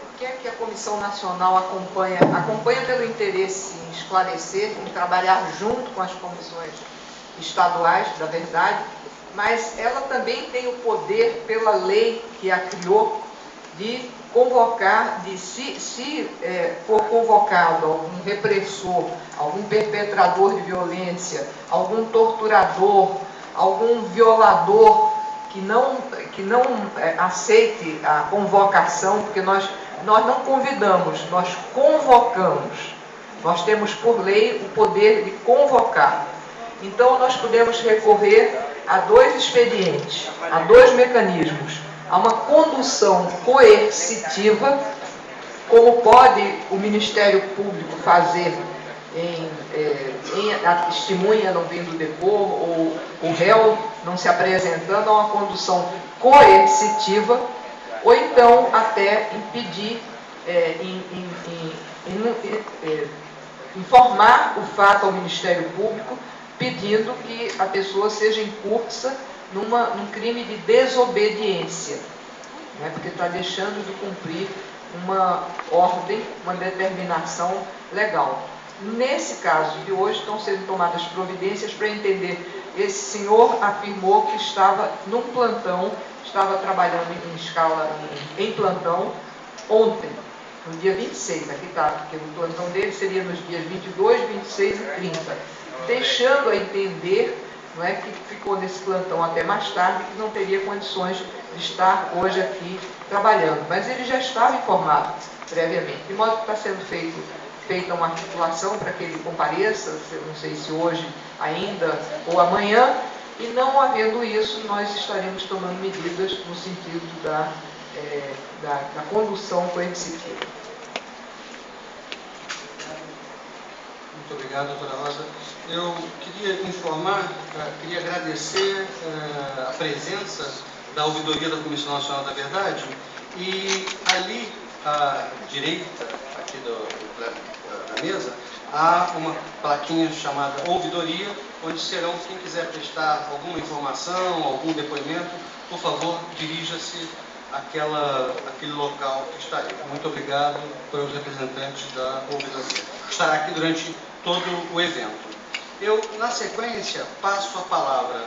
por que é que a Comissão Nacional acompanha pelo interesse em esclarecer, em trabalhar junto com as comissões estaduais, da verdade, mas ela também tem o poder, pela lei que a criou, de convocar, se for convocado algum repressor, algum perpetrador de violência, algum torturador, algum violador que não aceite a convocação, porque nós não convidamos, nós convocamos. Nós temos por lei o poder de convocar. Então nós podemos recorrer a 2 expedientes, a 2 mecanismos. Há uma condução coercitiva, como pode o Ministério Público fazer a testemunha não vindo depor, ou o réu não se apresentando, a uma condução coercitiva, ou então até impedir, informar o fato ao Ministério Público, pedindo que a pessoa seja incursa num crime de desobediência, né, porque está deixando de cumprir uma ordem, uma determinação legal. Nesse caso de hoje, estão sendo tomadas providências para entender. Esse senhor afirmou que estava num plantão, estava trabalhando em plantão ontem, no dia 26, aqui está, porque o plantão dele seria nos dias 22, 26 e 30, deixando a entender, não é, que ficou nesse plantão até mais tarde, que não teria condições de estar hoje aqui trabalhando. Mas ele já estava informado previamente, de modo que está sendo feita uma articulação para que ele compareça, não sei se hoje ainda ou amanhã, e não havendo isso, nós estaremos tomando medidas no sentido da condução coercitiva. Muito obrigado, doutora Rosa. Eu queria queria agradecer a presença da ouvidoria da Comissão Nacional da Verdade, e ali à direita aqui da mesa há uma plaquinha chamada ouvidoria, onde serão, quem quiser prestar alguma informação, algum depoimento, por favor, dirija-se àquele local que está aí. Muito obrigado pelos representantes da ouvidoria. Estará aqui durante todo o evento. Eu, na sequência, passo a palavra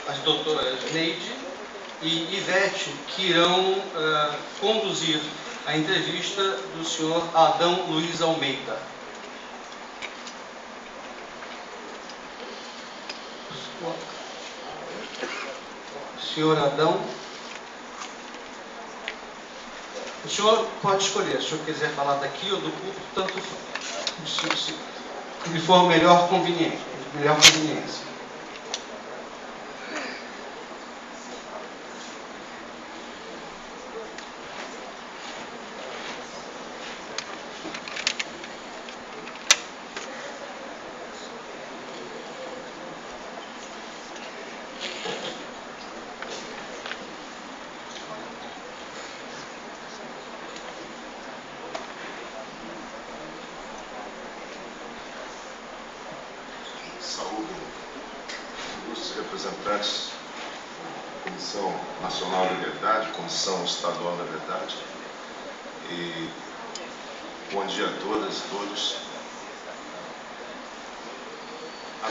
às doutoras Neide e Ivete, que irão conduzir a entrevista do senhor Adão Luiz Almeida. Senhor Adão, o senhor pode escolher, se o senhor quiser falar daqui ou do público, tanto se lhe for melhor conveniência. Saúde, ilustres representantes Comissão Nacional da Verdade, Comissão Estadual da Verdade. E bom dia a todas e todos. A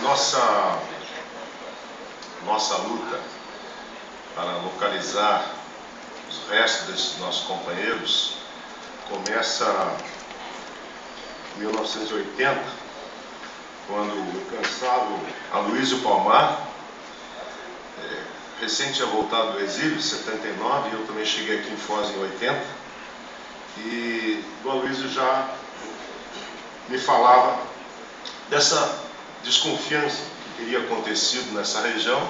nossa luta para localizar os restos desses nossos companheiros começa em 1980, quando o incansável Aloísio Palmar, recém tinha voltado do exílio, em 79, e eu também cheguei aqui em Foz em 80, e o Aloísio já me falava dessa desconfiança que teria acontecido nessa região,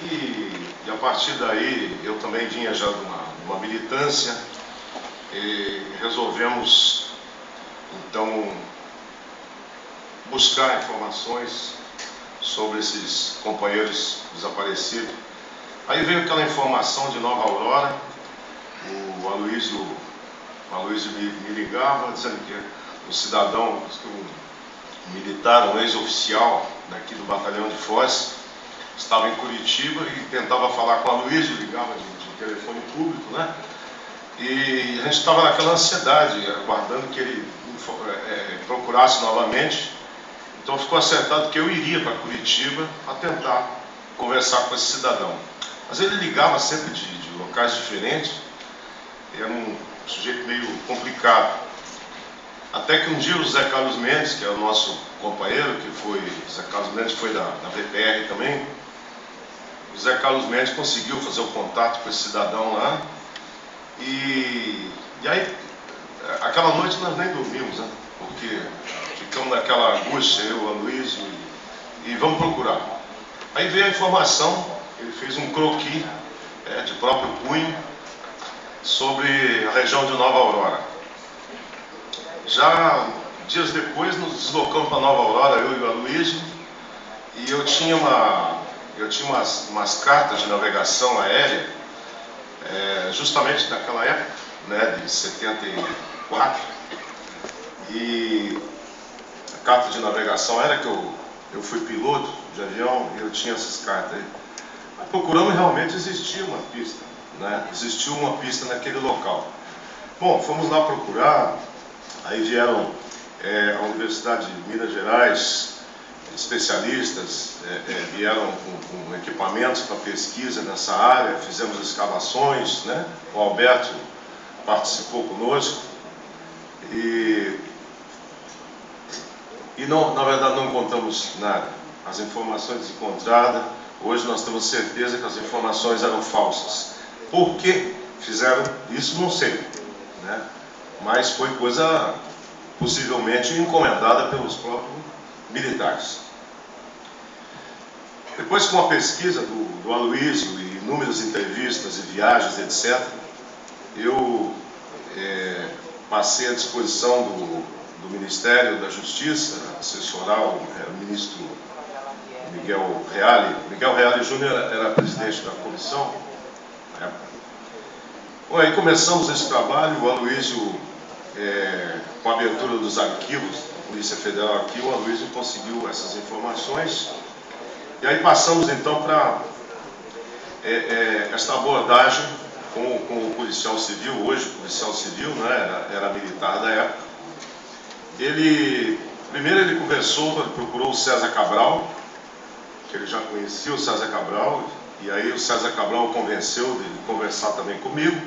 e a partir daí eu também vinha já de uma militância, e resolvemos então buscar informações sobre esses companheiros desaparecidos. Aí veio aquela informação de Nova Aurora, o Aloísio me ligava dizendo que um cidadão, um militar, um ex-oficial daqui do batalhão de Foz, estava em Curitiba e tentava falar com o Aloísio, ligava de telefone público, né? E a gente estava naquela ansiedade, aguardando que ele procurasse novamente. Então ficou acertado que eu iria para Curitiba para tentar conversar com esse cidadão. Mas ele ligava sempre de locais diferentes, era um sujeito meio complicado. Até que um dia o Zé Carlos Mendes, que é o nosso companheiro, Zé Carlos Mendes foi da VPR também, o Zé Carlos Mendes conseguiu fazer o contato com esse cidadão lá, e aí, aquela noite nós nem dormimos, né? Porque ficamos naquela angústia, eu, o Aloísio, e vamos procurar. Aí veio a informação, ele fez um croquis de próprio punho sobre a região de Nova Aurora. Já dias depois nos deslocamos para Nova Aurora, eu e o Aloísio, e eu tinha umas cartas de navegação aérea, justamente naquela época, né, de 74, e a carta de navegação era que eu fui piloto de avião e eu tinha essas cartas aí. Aí procuramos e realmente existia uma pista, né? Existiu uma pista naquele local. Bom, fomos lá procurar, aí vieram a Universidade de Minas Gerais, especialistas, vieram com equipamentos para pesquisa nessa área, fizemos escavações, né? O Alberto participou conosco e não, na verdade não encontramos nada. As informações encontradas, hoje nós temos certeza que as informações eram falsas. Por que fizeram isso, não sei, né? Mas foi coisa possivelmente encomendada pelos próprios militares. Depois, com a pesquisa do Aloísio e inúmeras entrevistas e viagens, etc., eu passei à disposição do Ministério da Justiça, assessorar o ministro Miguel Reale. Miguel Reale Júnior era presidente da comissão. Bom, aí começamos esse trabalho, o Aloísio, com a abertura dos arquivos da Polícia Federal aqui, o Aloísio conseguiu essas informações. E aí passamos então para esta abordagem com o policial civil, hoje policial civil, né, era militar da época. Primeiro ele conversou, ele procurou o César Cabral, que ele já conhecia o César Cabral, e aí o César Cabral o convenceu de conversar também comigo.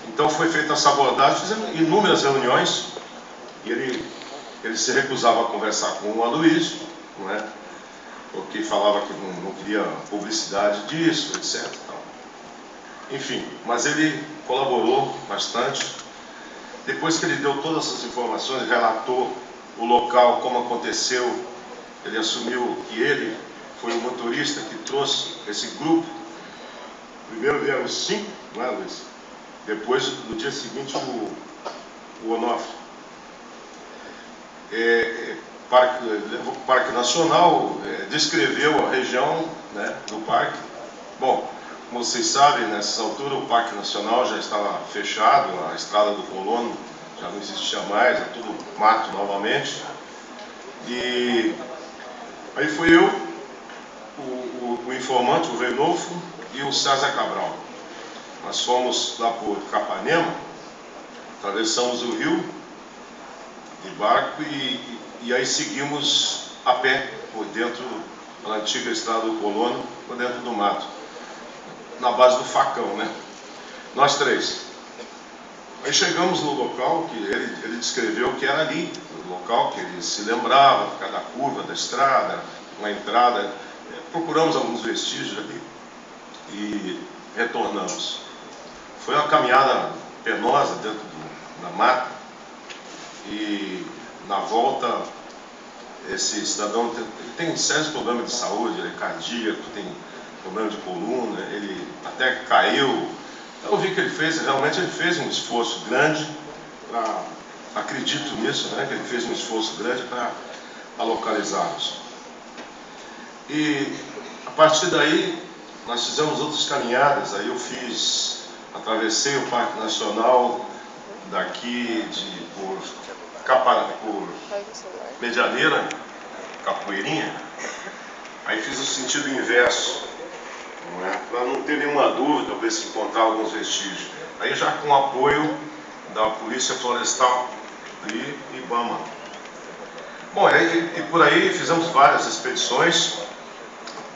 Então foi feita essa abordagem, fizemos inúmeras reuniões, e ele se recusava a conversar com o Aloísio, não é? Porque falava que não queria publicidade disso, etc. Enfim, mas ele colaborou bastante. Depois que ele deu todas essas informações, relatou o local, como aconteceu, ele assumiu que ele foi o motorista que trouxe esse grupo. Primeiro vieram 5, não é, Luiz? Depois, no dia seguinte, o Onofre. O Parque Nacional descreveu a região, né, do parque. Bom, como vocês sabem, nessas alturas o Parque Nacional já estava fechado, a estrada do Colono já não existia mais, é tudo mato novamente. E aí fui eu, o informante, o Renolfo, e o César Cabral. Nós fomos lá por Capanema, atravessamos o rio de barco e aí seguimos a pé por dentro da antiga estrada do Colono, por dentro do mato, na base do facão, né? Nós três. Aí chegamos no local que ele descreveu que era ali, no local que ele se lembrava, cada curva da estrada, uma entrada. Procuramos alguns vestígios ali e retornamos. Foi uma caminhada penosa dentro da mata e na volta esse cidadão tem sérios problemas de saúde, ele é cardíaco, tem problema de coluna, ele até caiu. Eu vi que realmente ele fez um esforço grande acredito nisso, né, que ele fez um esforço grande para localizá-los. E a partir daí nós fizemos outras caminhadas, aí eu atravessei o Parque Nacional daqui por Medianeira, Capoeirinha, aí fiz o sentido inverso, para não ter nenhuma dúvida, ver se encontrar alguns vestígios. Aí já com o apoio da Polícia Florestal e IBAMA. Bom, e por aí fizemos várias expedições.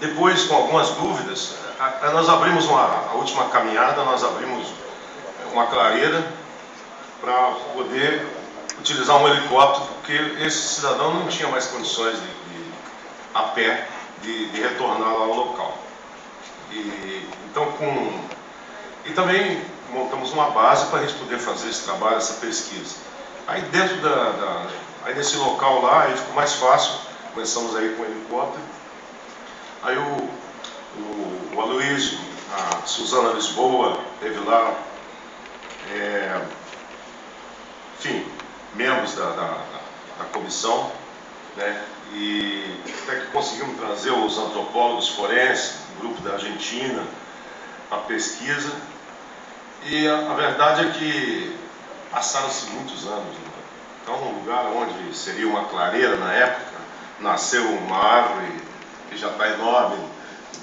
Depois, com algumas dúvidas, nós abrimos a última caminhada, nós abrimos uma clareira para poder utilizar um helicóptero, porque esse cidadão não tinha mais condições a pé de retornar lá ao local. E também montamos uma base para a gente poder fazer esse trabalho, essa pesquisa. Aí dentro aí nesse local lá, aí ficou mais fácil, começamos aí com o helicóptero. Aí o Aloysio, a Suzana Lisboa, teve lá, enfim, membros da comissão, né? E até que conseguimos trazer os antropólogos forenses, o grupo da Argentina, a pesquisa. E a verdade é que passaram-se muitos anos. Né? Então, um lugar onde seria uma clareira na época, nasceu uma árvore que já está enorme.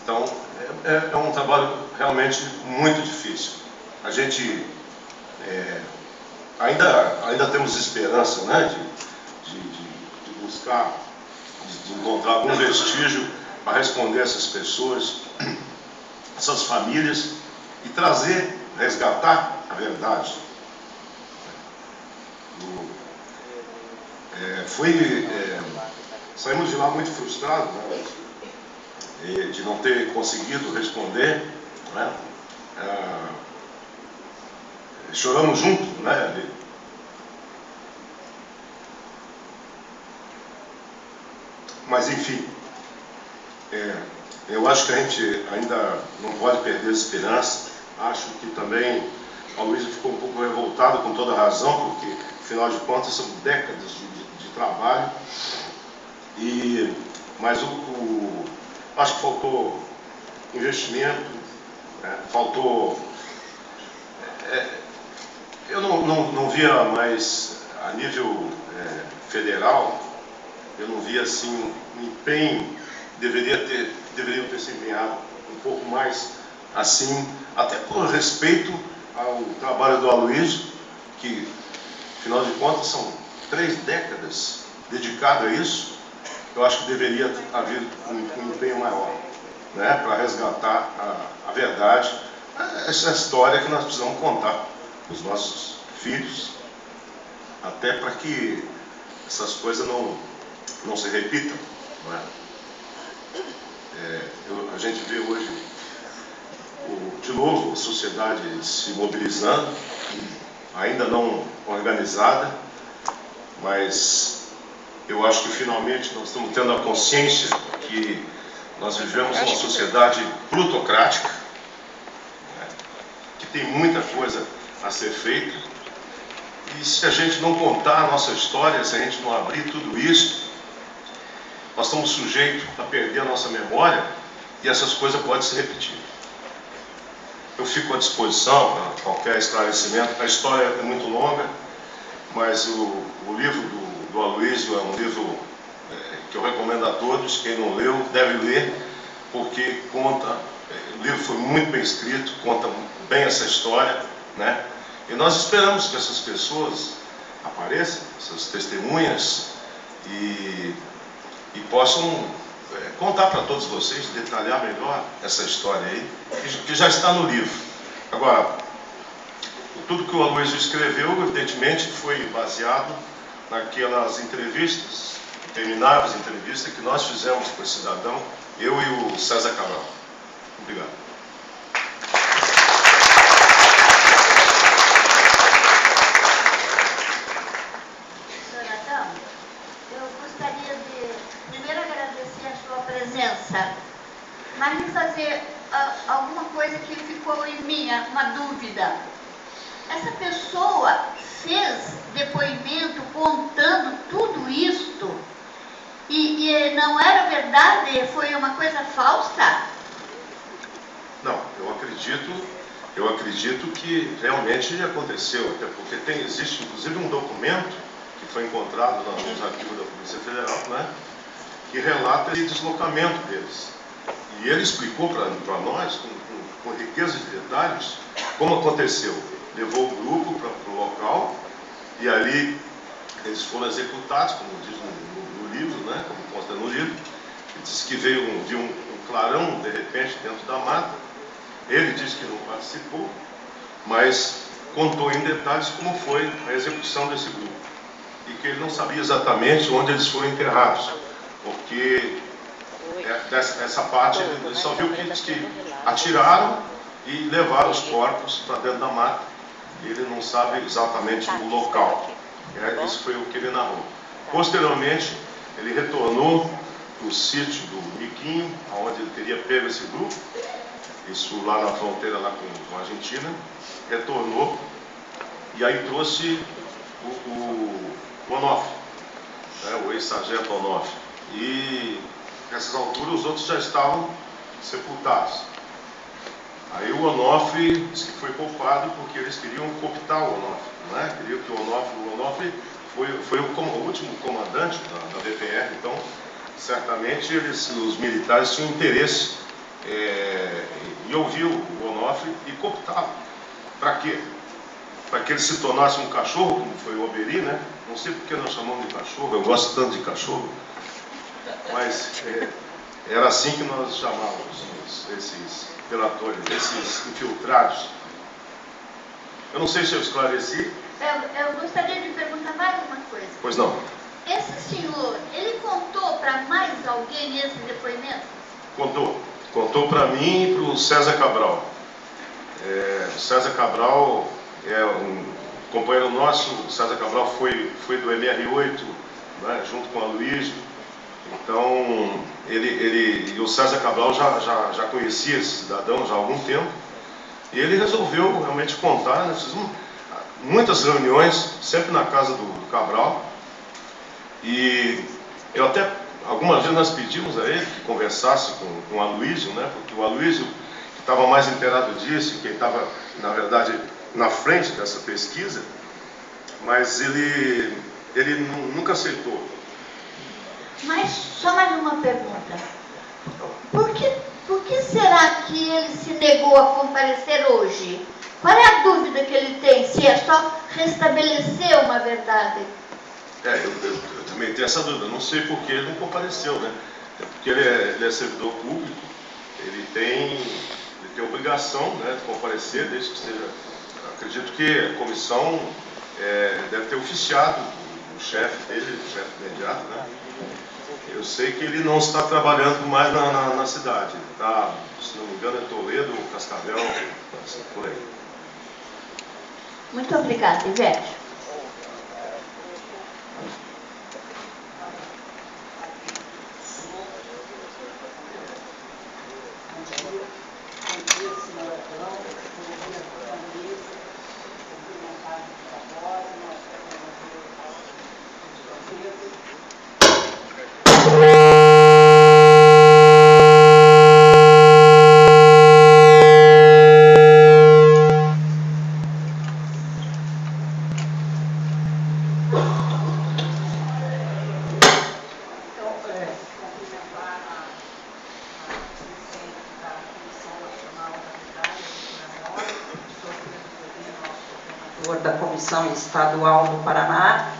Então, é um trabalho realmente muito difícil. A gente ainda temos esperança, né, de buscar, de encontrar algum vestígio para responder essas pessoas, essas famílias, e resgatar a verdade. Saímos de lá muito frustrados, né, de não ter conseguido responder, né, choramos junto, né, mas enfim, eu acho que a gente ainda não pode perder a esperança. Acho que também o Aloysio ficou um pouco revoltado, com toda razão, porque afinal de contas são décadas de trabalho, mas acho que faltou investimento, né, faltou... eu não via mais, a nível federal, eu não via assim um empenho, deveriam ter se empenhado um pouco mais assim, até por respeito ao trabalho do Aloysio, que afinal de contas são 3 décadas dedicado a isso. Eu acho que deveria haver um empenho maior, né, para resgatar a verdade, essa história que nós precisamos contar para os nossos filhos, até para que essas coisas não se repitam. Não é? A gente vê hoje, de novo, a sociedade se mobilizando, ainda não organizada, mas eu acho que finalmente nós estamos tendo a consciência que nós vivemos uma sociedade plutocrática, né, que tem muita coisa a ser feita, e se a gente não contar a nossa história, se a gente não abrir tudo isso, nós estamos sujeitos a perder a nossa memória e essas coisas podem se repetir. Eu fico à disposição para qualquer esclarecimento. A história é muito longa, mas o livro do Aloysio é um livro que eu recomendo a todos. Quem não leu deve ler, porque conta O livro foi muito bem escrito, conta bem essa história, né? E nós esperamos que essas pessoas apareçam, essas testemunhas, e possam contar para todos vocês, detalhar melhor essa história aí, que já está no livro. Agora, tudo que o Aloysio escreveu, evidentemente, foi baseado naquelas entrevistas, intermináveis entrevistas que nós fizemos com esse cidadão, eu e o César Cabral. Obrigado. Mas me fazer alguma coisa que ficou em mim, uma dúvida. Essa pessoa fez depoimento contando tudo isto e não era verdade, foi uma coisa falsa? Não, eu acredito que realmente aconteceu, até porque existe inclusive um documento que foi encontrado nos arquivos da Polícia Federal, né, que relata esse deslocamento deles. E ele explicou para nós, com riqueza de detalhes, como aconteceu. Levou o grupo para o local e ali eles foram executados, como diz no livro, né, como consta no livro. Ele disse que viu um clarão, de repente, dentro da mata. Ele disse que não participou, mas contou em detalhes como foi a execução desse grupo. E que ele não sabia exatamente onde eles foram enterrados, porque essa parte ele só viu que atiraram e levaram os corpos para dentro da mata. Ele não sabe exatamente o local. Isso foi o que ele narrou. Posteriormente, ele retornou para o sítio do Miquinho, onde ele teria pego esse grupo, isso lá na fronteira lá com a Argentina, retornou e aí trouxe o Onofre, né, o ex-sargento Onofre. E nessas alturas os outros já estavam sepultados. Aí o Onofre disse que foi poupado porque eles queriam cooptar o Onofre, né? Queriam que o Onofre foi o último comandante da VPR, então certamente os militares tinham interesse em ouvir o Onofre e cooptá-lo. Para quê? Para que ele se tornasse um cachorro, como foi o Oberi, né? Não sei porque nós chamamos de cachorro, eu gosto tanto de cachorro, mas era assim que nós chamávamos esses delatores, esses infiltrados. Eu não sei se eu esclareci. Eu gostaria de perguntar mais uma coisa. Pois não. Esse senhor, ele contou para mais alguém esse depoimento? Contou para mim e para o César Cabral. O César Cabral é um companheiro nosso. O César Cabral foi do MR8, né, junto com a Aloysio. Então, e o César Cabral já conhecia esse cidadão já há algum tempo. E ele resolveu realmente contar. Nós fizemos muitas reuniões, sempre na casa do Cabral. E eu até, algumas vezes nós pedimos a ele que conversasse com o Aloysio, né? Porque o Aloysio, que estava mais inteirado disso, quem estava, na verdade, na frente dessa pesquisa, mas ele nunca aceitou. Mas só mais uma pergunta. Por que será que ele se negou a comparecer hoje? Qual é a dúvida que ele tem? Se é só restabelecer uma verdade? Eu também tenho essa dúvida. Não sei por que ele não compareceu, né? Porque ele é servidor público, ele tem obrigação, né, de comparecer, desde que esteja. Acredito que a comissão deve ter oficiado o chefe dele, o chefe imediato, né? Eu sei que ele não está trabalhando mais na cidade. Ele está, se não me engano, em Toledo, Cascavel, assim, por aí. Muito obrigada, Ivete. relator da Comissão Estadual do Paraná,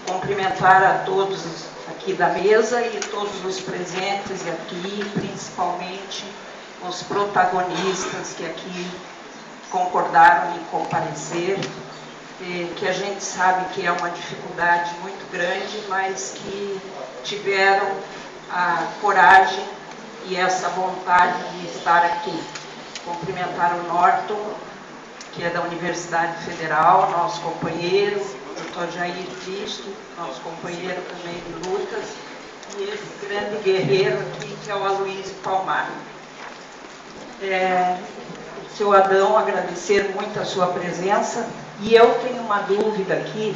cumprimentar a todos aqui da mesa e todos os presentes aqui, principalmente os protagonistas que aqui concordaram em comparecer, que a gente sabe que é uma dificuldade muito grande, mas que tiveram a coragem e essa vontade de estar aqui. Cumprimentar o Norton, que é da Universidade Federal, nosso companheiro, Dr. Jair Cristo, nosso companheiro também de lutas, e esse grande guerreiro aqui, que é o Aloísio Palmar. Seu Adão, agradecer muito a sua presença, e eu tenho uma dúvida aqui,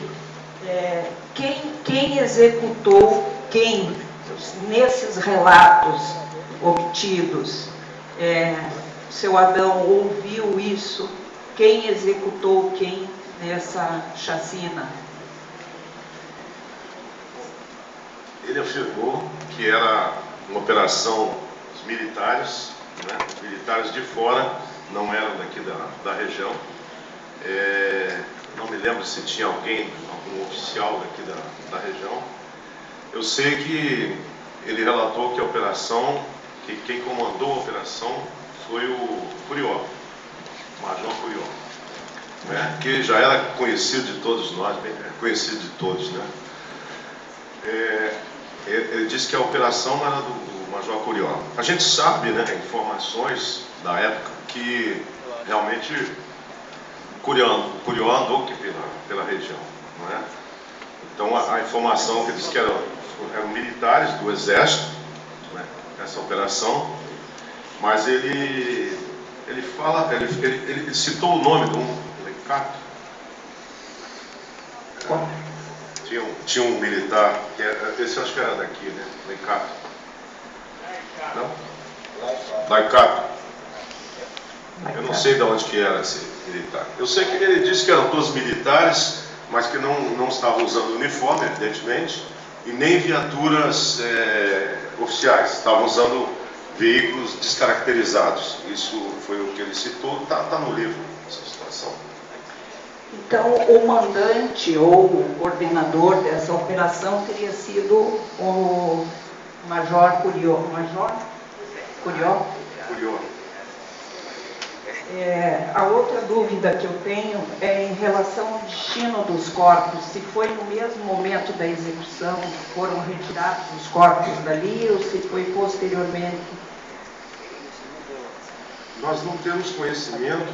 quem executou quem nesses relatos obtidos? Seu Adão ouviu isso? Quem executou quem nessa chacina? Ele afirmou que era uma operação dos militares, né? Os militares de fora, não eram daqui da região. Não me lembro se tinha algum oficial daqui da região. Eu sei que ele relatou que a operação, que quem comandou a operação foi o Curió, o Major Curió, né? Que já era conhecido de todos nós, bem conhecido de todos, né? Ele disse que a operação era do Major Curió. A gente sabe, né, informações da época que realmente Curió andou aqui pela região, não é? Então a informação que diz que eram militares do Exército, né, essa operação, mas ele citou o nome de um Leicato. Tinha um militar, esse eu acho que era daqui, né? Leicato. Não? Laicato. Eu não sei de onde que era esse militar. Eu sei que ele disse que eram todos militares, mas que não estavam usando uniforme, evidentemente, e nem viaturas oficiais, estavam usando veículos descaracterizados. Isso foi o que ele citou, está no livro, essa situação. Então, o mandante ou o coordenador dessa operação teria sido o Major Curió. Major Curió? Curió. A outra dúvida que eu tenho é em relação ao destino dos corpos. Se foi no mesmo momento da execução que foram retirados os corpos dali ou se foi posteriormente? Nós não temos conhecimento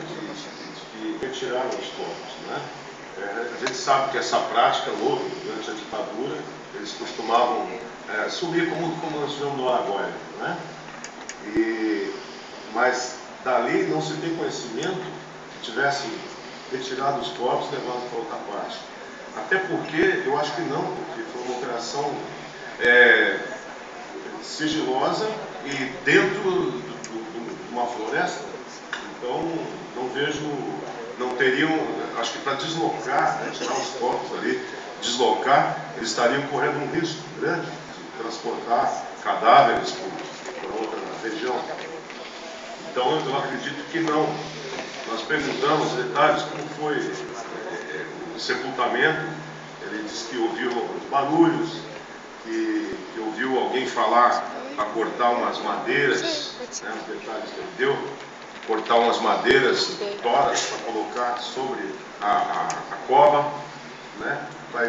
de retirar os corpos, né? A gente sabe que essa prática houve durante a ditadura, eles costumavam sumir como nós vemos no Araguaia, né? Mas dali não se tem conhecimento que tivesse retirado os corpos e levado para outra parte. Até porque, eu acho que não, porque foi uma operação sigilosa e dentro de uma floresta. Então, não teriam, acho que para deslocar, né, tirar os corpos ali, eles estariam correndo um risco grande de transportar cadáveres para outra região. Então, eu acredito que não. Nós perguntamos detalhes como foi o sepultamento. Ele disse que ouviu os barulhos, que ouviu alguém falar para cortar umas madeiras, né, os detalhes que ele deu, cortar umas madeiras, toras, para colocar sobre a cova, né, para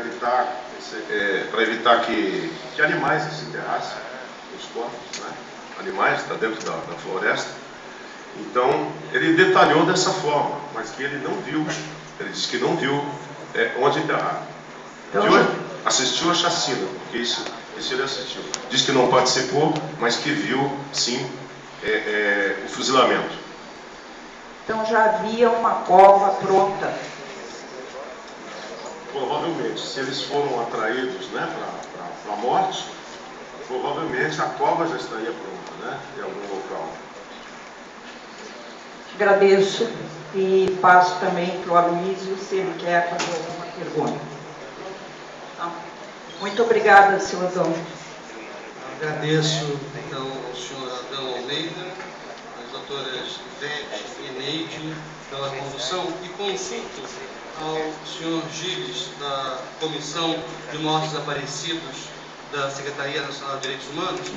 evitar que animais se enterrassem os corpos, né, animais, está dentro da floresta. Então, ele detalhou dessa forma, mas que ele não viu, ele disse que não viu onde enterrar. Assistiu a chacina, porque isso ele assistiu. Diz que não participou, mas que viu, sim, o fuzilamento. Então já havia uma cova pronta. Provavelmente, se eles foram atraídos, né, para a morte, provavelmente a cova já estaria pronta, né, em algum local. Agradeço e passo também para o Aloísio, se ele quer fazer alguma pergunta. Então, muito obrigada, senhor Adão. Agradeço, então, ao senhor Adão Almeida. Nós doutoras Ivete e Neide pela condução e consulto ao senhor Gilles, da Comissão de Mortos Desaparecidos da Secretaria Nacional de Direitos Humanos,